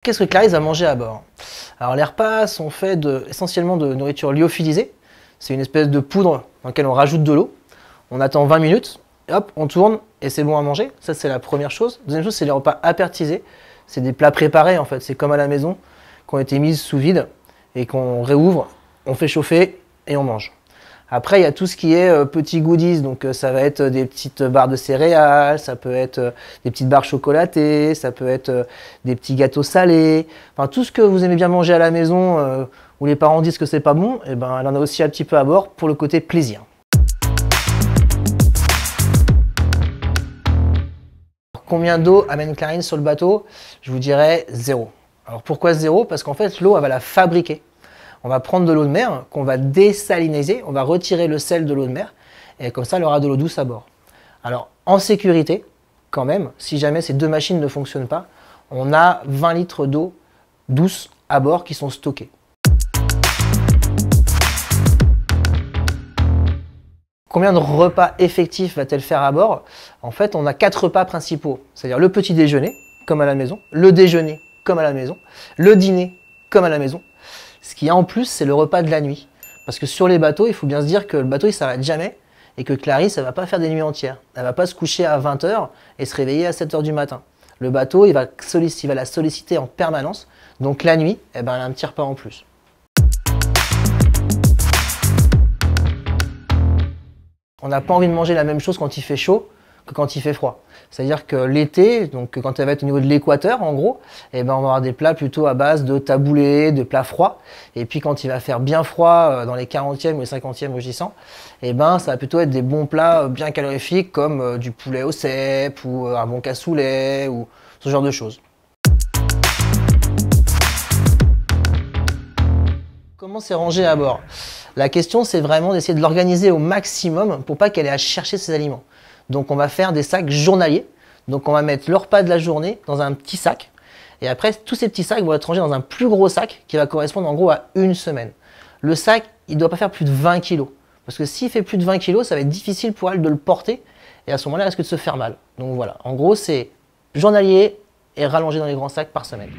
Qu'est-ce que Clarisse va manger à bord? Alors les repas sont faits essentiellement de nourriture lyophilisée. C'est une espèce de poudre dans laquelle on rajoute de l'eau. On attend 20 minutes, et hop, on tourne et c'est bon à manger. Ça, c'est la première chose. Deuxième chose, c'est les repas apertisés. C'est des plats préparés en fait. C'est comme à la maison, qui ont été mis sous vide et qu'on réouvre, on fait chauffer et on mange. Après, il y a tout ce qui est petits goodies, donc ça va être des petites barres de céréales, ça peut être des petites barres chocolatées, ça peut être des petits gâteaux salés, enfin tout ce que vous aimez bien manger à la maison, où les parents disent que c'est pas bon, et ben elle en a aussi un petit peu à bord pour le côté plaisir. Combien d'eau amène Clarine sur le bateau? Je vous dirais 0. Alors pourquoi 0? Parce qu'en fait l'eau, elle va la fabriquer. On va prendre de l'eau de mer qu'on va désaliniser, on va retirer le sel de l'eau de mer et comme ça elle aura de l'eau douce à bord. Alors en sécurité, quand même, si jamais ces deux machines ne fonctionnent pas, on a 20 litres d'eau douce à bord qui sont stockés. Combien de repas effectifs va-t-elle faire à bord? En fait, on a 4 repas principaux, c'est-à-dire le petit déjeuner, comme à la maison, le déjeuner, comme à la maison, le dîner, comme à la maison. Ce qu'il y a en plus, c'est le repas de la nuit. Parce que sur les bateaux, il faut bien se dire que le bateau, il ne s'arrête jamais et que Clarisse, elle ne va pas faire des nuits entières. Elle ne va pas se coucher à 20 h et se réveiller à 7 h du matin. Le bateau, il va la solliciter en permanence. Donc la nuit, eh ben, elle a un petit repas en plus. On n'a pas envie de manger la même chose quand il fait chaud que quand il fait froid. C'est-à-dire que l'été, donc quand elle va être au niveau de l'équateur en gros, eh ben on va avoir des plats plutôt à base de taboulé, de plats froids. Et puis quand il va faire bien froid dans les 40e ou les 50e rugissants, eh ben ça va plutôt être des bons plats bien calorifiques comme du poulet au cèpe ou un bon cassoulet ou ce genre de choses. Comment c'est rangé à bord? La question, c'est vraiment d'essayer de l'organiser au maximum pour pas qu'elle ait à chercher ses aliments. Donc on va faire des sacs journaliers. Donc on va mettre le repas de la journée dans un petit sac. Et après, tous ces petits sacs vont être rangés dans un plus gros sac qui va correspondre en gros à une semaine. Le sac, il ne doit pas faire plus de 20 kg. Parce que s'il fait plus de 20 kg, ça va être difficile pour elle de le porter. Et à ce moment-là, elle risque de se faire mal. Donc voilà, en gros, c'est journalier et rallongé dans les grands sacs par semaine.